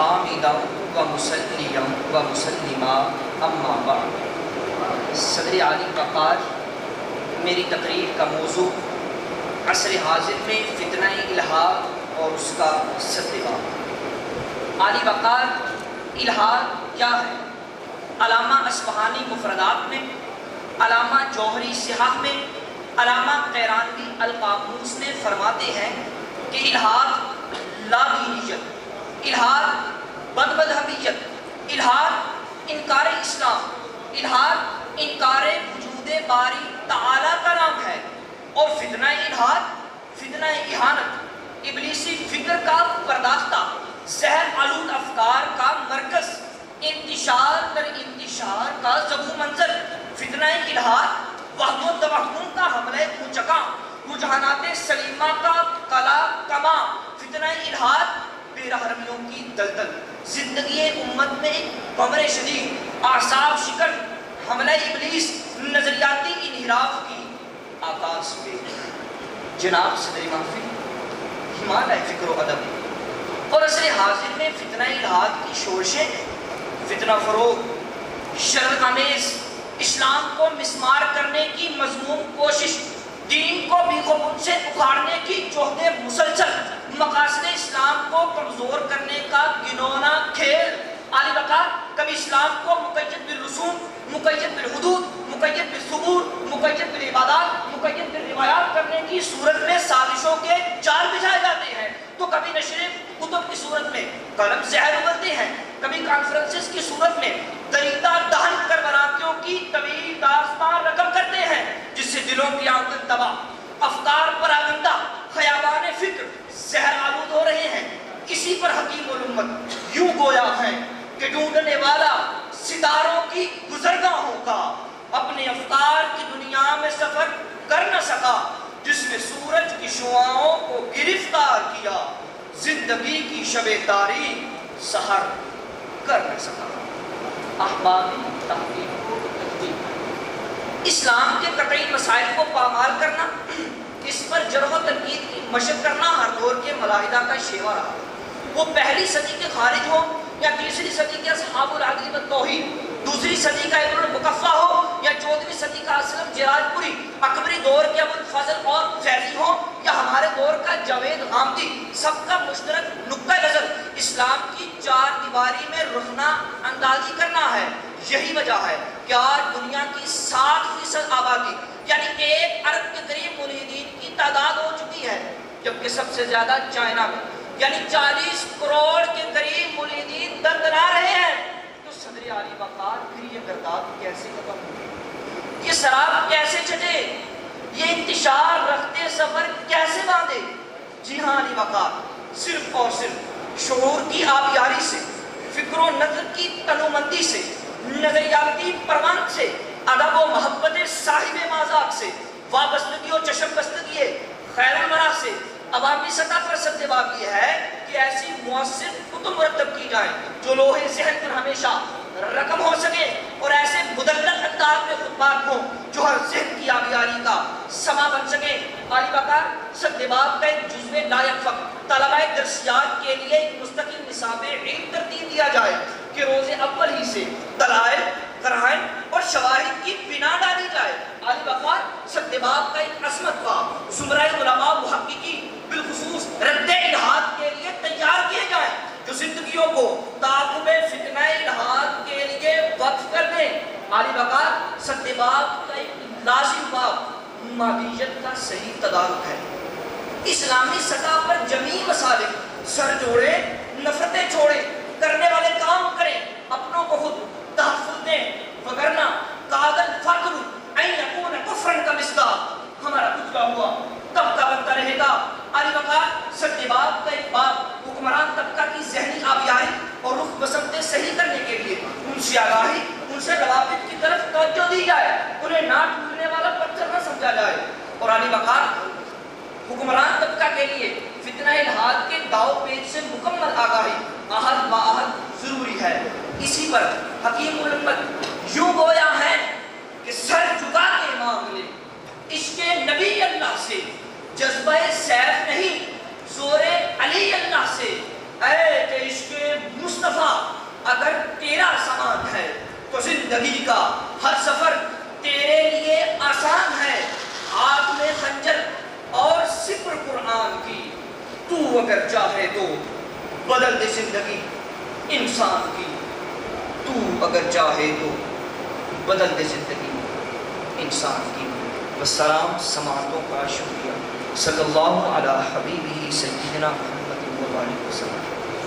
حامدا و مسلیا و مسلما اما بعد۔ صدر عالی وقار، میری تقریر کا موضوع عصر حاضر میں فتنہ الحاد اور اس کا سدباب۔ عالی وقار، الحاد کیا ہے؟ علامہ اصفہانی مفردات میں، علامہ جوہری صحاح میں، علامہ قیرانوی القاموس میں فرماتے ہیں کہ الحاد لا دینیت، الحاد بد مذہبیت، الحاد انکار اسلام، الحاد انکار وجود باری تعالی کا نام ہے۔ اور فتنہ الحاد، فتنہ اہانت، ابلیسی فکر کا پرداختہ، زہر آلود افکار کا مرکز، انتشار در انتشار کا ضبو منظر، فتنہ الحاد وہم و توہم کا حملہ کوچکاں، رجحانات سلیمہ کا کلا کما، فتنہ الحاد بے رحمیوں کی دلدل، زندگی امت میں قمر شدید، اعصاب شکن، حملہ ابلیس، نظریاتی انحراف کی آغاز پہ۔ جناب صدر محفل، ہمالہ فکر و ادب اور عصر حاضر میں فتنہ الحاد کی شورشیں، فتنہ فروغ، شرر آمیز، اسلام کو مسمار کرنے کی مذموم کوشش، دین کو بیخ و بن سے اکھاڑنے کی جہد مسلسل، مقاصد اسلام کو کمزور کرنے کا گنونا کھیل۔ عالی وقار، کبھی اسلام کو مقید بالرسوم، مقید بالحدود، مقید بالثبور، مقید بالعبادات، مقید بالروایات کرنے کی صورت میں سازشوں کے جال بچھائے جاتے ہیں، تو کبھی نشر کتب کی صورت میں قلم زہر اگلتے ہیں، کبھی کانفرنسز کی صورت میں دریدہ دہن کربلاتیوں کی طویل داستان رقم کرتے ہیں، جس سے دلوں کی آمدن تباہ، افکار پراگندہ، خیابان فکر زہر آلود ہو رہے ہیں۔ اسی پر حکیم الامت یوں گویا ہے کہ ڈھونڈنے والا ستاروں کی گزرگاہوں کا اپنے افکار کی دنیا میں سفر کر نہ سکا، جس نے سورج کی شعاعوں کو گرفتار کیا، زندگی کی شب تاریک سحر کر نہ سکا۔ احباب تحقیق و تجدید، اسلام کے قطعی مسائل کو پامال کرنا، اس پر جرح و تنقید کی مشق کرنا ہر دور کے ملاحدہ کا شیوا رہا، وہ پہلی صدی کے خارج ہو یا تیسری صدی کے اصحاب الحدیث والتوحید، دوسری صدی کا ابن المقفع ہو یا 14ویں صدی کا اسلم جراج پوری، اکبری دور کے ابو الفضل اور فیضی ہو یا ہمارے دور کا جاوید غامدی، سب کا مشترک نقطہ نظر اسلام کی چار دیواری میں رخنہ اندازی کرنا ہے۔ یہی وجہ ہے کہ آج دنیا کی 60% آبادی یعنی 1 ارب کے قریب ملحدین کی تعداد ہو چکی ہے، جبکہ سب سے زیادہ چائنا میں یعنی 40 کروڑ کے قریب ملحدین دندنا رہے ہیں۔ تو صدر عالی وقار، پھر یہ گرداب کیسے ختم ہوگی؟ یہ سراب کیسے چھٹے؟ یہ انتشار رکھتے سفر کیسے باندھے؟ جی ہاں عالی وقار، صرف اور صرف شعور کی آبیاری سے، فکر و نظر کی تنومندی سے، نظریاتی پروند سے، ادب و محبت صاحب مذاق سے، وابستگی و چشم بستگی خیر المرا سے عوامی سطح پر سدباب یہ ہے کہ ایسی مؤثر کتب مرتب کی جائیں جو لوہے ذہن پر ہمیشہ رقم ہو سکے، اور ایسے مدلل انداز میں خطبات ہوں جو ہر ذہن کی آبیاری کا سما بن سکے۔ عالی وقار، سدباب کا ایک جزو لائق وقت طلبہ درسیات کے لیے ایک مستقل نصاب علم ترتیب دیا جائے کہ روز اول ہی سے دلائل، قرائن اور شواہد کی بنا ڈالی جائے۔ عالی وقار، سدباب کا ایک عصمت باب زمرہ علماء محققین بالخصوص رد الحاد کے لیے تیار کیے جائیں، جو زندگیوں کو تعاقب فتنہ الحاد کے لیے وقف کر دیں۔ عالی وقار، سدباب کا ایک لازم باب مادیت کا صحیح تدارک ہے۔ اسلامی سطح پر جمیع مسالک سر جوڑے، نفرتیں چھوڑیں، کرنے والے کام کریں، اپنوں کو خود تحفظ دیں، وگرنہ قادل فقر این یکون کفرن کا مصداق، ہمارا کچھ کا ہوا طبقہ بنتا رہے گا۔ عالی وقار، سدباب کا ایک باب حکمران طبقہ کی ذہنی آبیاری اور رخ بسمتیں صحیح کرنے کے لیے ان سے آگاہی، ان سے روابط کی طرف توجہ دی جائے، انہیں نہ ٹوٹنے والا پتھر نہ سمجھا جائے۔ اور عالی وقار، حکمران طبقہ کے لیے فتنہ الحاد کے داؤ پیچ سے مکمل آگاہی عہد بعہد ضروری ہے۔ اسی پر حکیم الامت یوں گویا ہے کہ سر جھکا کے مانگ لے عشق نبی اللہ سے، جذبہ سیف نہیں زور علی اللہ سے، اے کہ عشق زندگی کا ہر سفر تیرے لیے آسان ہے، ہاتھ میں خنجر اور سپر قرآن کی، تو اگر چاہے تو بدل دے زندگی انسان کی، تو اگر چاہے تو بدل دے زندگی انسان کی۔ والسلام، سماعتوں کا شکریہ۔ صلی اللہ علی حبیبہ سیدنا محمد و آلہ وسلم۔